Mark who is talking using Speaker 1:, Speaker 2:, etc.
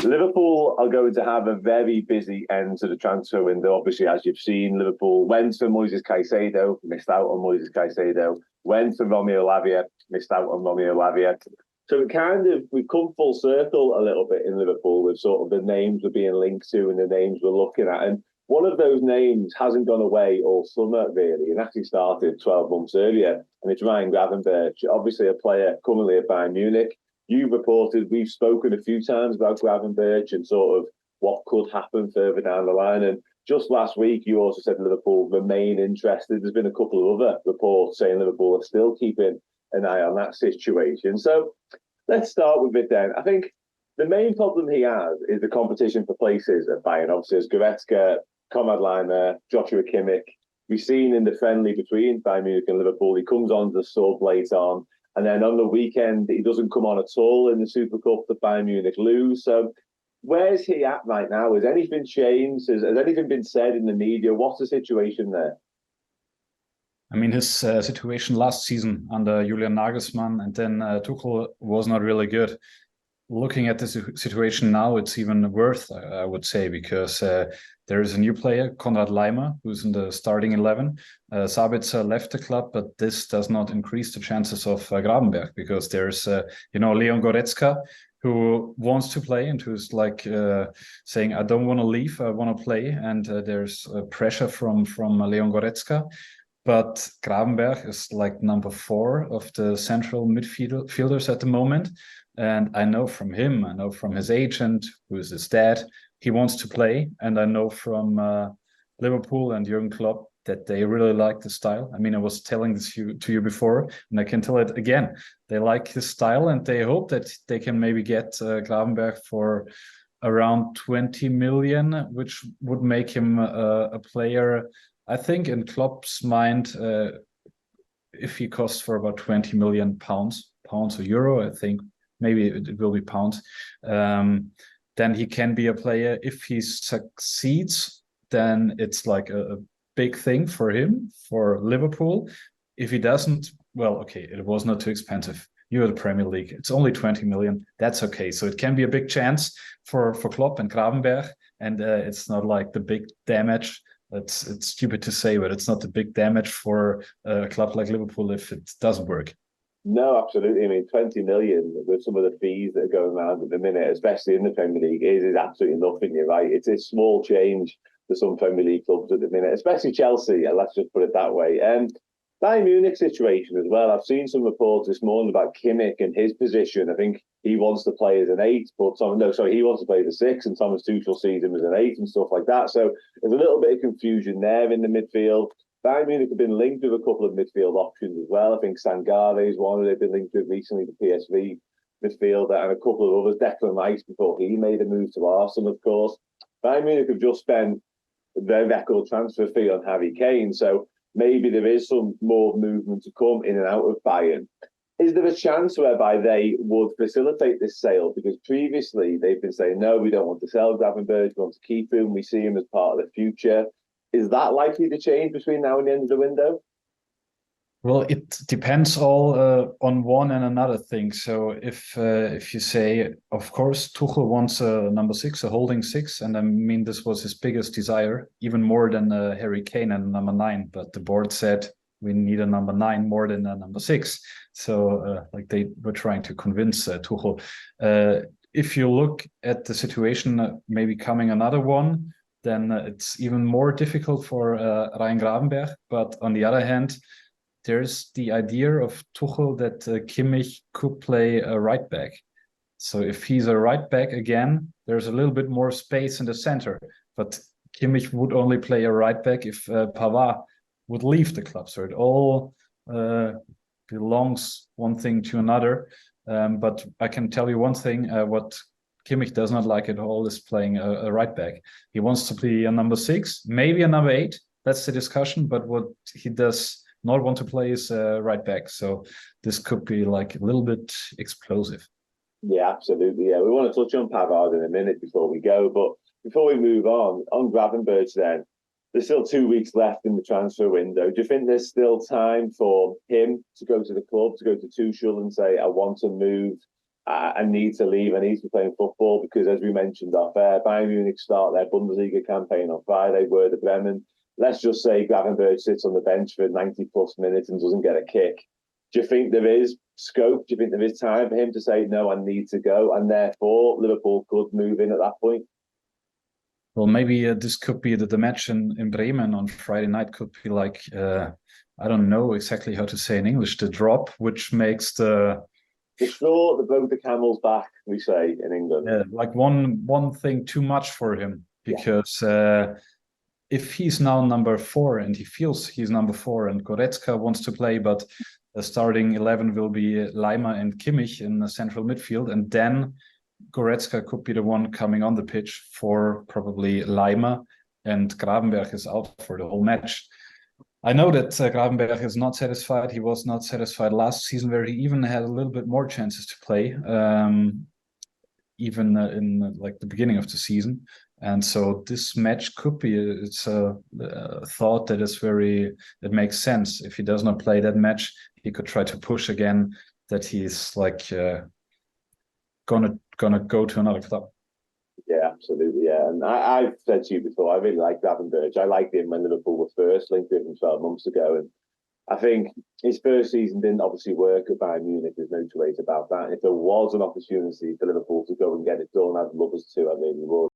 Speaker 1: Liverpool are going to have a very busy end to the transfer window. Obviously, as you've seen, Liverpool went for Moises Caicedo, missed out on Moises Caicedo. Went for Romeo Lavia, missed out on Romeo Lavia. So we've come full circle a little bit in Liverpool with sort of the names we're being linked to and the names we're looking at. And one of those names hasn't gone away all summer, really, and actually started 12 months earlier. And it's Ryan Gravenberch, obviously a player currently at Bayern Munich. You've reported, we've spoken a few times about Gravenberch and sort of what could happen further down the line. And just last week, you also said Liverpool remain interested. There's been a couple of other reports saying Liverpool are still keeping an eye on that situation. So let's start with it then. I think the main problem he has is the competition for places at Bayern. Obviously, as Goretzka, Konrad Laimer, Joshua Kimmich. We've seen in the friendly between Bayern Munich and Liverpool, he comes on the sub late on. And then on the weekend, he doesn't come on at all in the Super Cup that Bayern Munich lose. So where's he at right now? Has anything changed? Has anything been said in the media? What's the situation there?
Speaker 2: I mean, his situation last season under Julian Nagelsmann and then Tuchel was not really good. Looking at the situation now, it's even worse, I would say, because there is a new player, Konrad Laimer, who's in the starting 11. Sabitzer left the club, but this does not increase the chances of Gravenberch because there's, Leon Goretzka, who wants to play and who's like saying, I don't want to leave, I want to play. And there's pressure from Leon Goretzka. But Gravenberch is like number 4 of the central midfielders at the moment. And I know from him, I know from his agent, who is his dad, he wants to play. And I know from Liverpool and Jurgen Klopp that they really like the style. I mean, I was telling this to you before, and I can tell it again. They like his style, and they hope that they can maybe get Gravenberch for around 20 million, which would make him a player, I think, in Klopp's mind, if he costs for about 20 million pounds or euro, I think, maybe it will be pounds, then he can be a player. If he succeeds, then it's like a big thing for him, for Liverpool. If he doesn't, well, okay, it was not too expensive. You're the Premier League. It's only 20 million. That's okay. So it can be a big chance for Klopp and Gravenberch, and it's not like the big damage. It's stupid to say, but it's not the big damage for a club like Liverpool if it doesn't work.
Speaker 1: No, absolutely. I mean, 20 million with some of the fees that are going around at the minute, especially in the Premier League, is absolutely nothing. You're right. It's a small change for some Premier League clubs at the minute, especially Chelsea. Let's just put it that way. Bayern Munich situation as well. I've seen some reports this morning about Kimmich and his position. I think he wants to play as an 8, but he wants to play as a 6, and Thomas Tuchel sees him as an 8 and stuff like that. So there's a little bit of confusion there in the midfield. Bayern Munich have been linked with a couple of midfield options as well. I think Sangare is one they've been linked with recently, the PSV midfielder, and a couple of others. Declan Rice before he made a move to Arsenal, of course. Bayern Munich have just spent their record transfer fee on Harry Kane, so maybe there is some more movement to come in and out of Bayern. Is there a chance whereby they would facilitate this sale? Because previously they've been saying, no, we don't want to sell Gravenberch, we want to keep him, we see him as part of the future. Is that likely to change between now and the end of the window?
Speaker 2: Well, it depends all on one and another thing. So if you say, of course, Tuchel wants a number 6, a holding 6, and I mean this was his biggest desire, even more than Harry Kane and number 9. But the board said we need a number 9 more than a number 6. So they were trying to convince Tuchel. If you look at the situation, maybe coming another one, then it's even more difficult for Ryan Gravenberch. But on the other hand, there's the idea of Tuchel that Kimmich could play a right back. So if he's a right back again, there's a little bit more space in the center. But Kimmich would only play a right back if Pavard would leave the club. So it all belongs one thing to another. But I can tell you one thing, what Kimmich does not like at all is playing a right back. He wants to play a number 6, maybe a number 8. That's the discussion. But what he does not want to play is right back. So this could be like a little bit explosive.
Speaker 1: Yeah, absolutely. Yeah, we want to touch on Pavard in a minute before we go. But before we move on Gravenberch then, there's still 2 weeks left in the transfer window. Do you think there's still time for him to go to the club, to go to Tuchel and say, I want to move I need to leave. I need to be playing football because, as we mentioned off air, Bayern Munich start their Bundesliga campaign on Friday. Werder Bremen. Let's just say Gravenberch sits on the bench for 90 plus minutes and doesn't get a kick. Do you think there is scope? Do you think there is time for him to say, no, I need to go? And therefore, Liverpool could move in at that point?
Speaker 2: Well, maybe this could be the match in Bremen on Friday night could be like, I don't know exactly how to say in English, the drop, which makes the
Speaker 1: straw that broke the camel's back, we say in England.
Speaker 2: Yeah, like one thing too much for him, because if he's now number 4 and he feels he's number 4 and Goretzka wants to play, but the starting 11 will be Laimer and Kimmich in the central midfield, and then Goretzka could be the one coming on the pitch for probably Laimer, and Gravenberch is out for the whole match. I know that Gravenberch is not satisfied. He was not satisfied last season, where he even had a little bit more chances to play, even in like the beginning of the season. And so this match could be it's a thought that is that makes sense. If he does not play that match, he could try to push again that he's like gonna go to another club.
Speaker 1: Yeah, absolutely. Yeah, and I've said to you before, I really like Gravenberch. I liked him when Liverpool were first linked with him 12 months ago, and I think his first season didn't obviously work at Bayern Munich. There's no two ways about that. And if there was an opportunity for Liverpool to go and get it done, I'd love us to. I really would.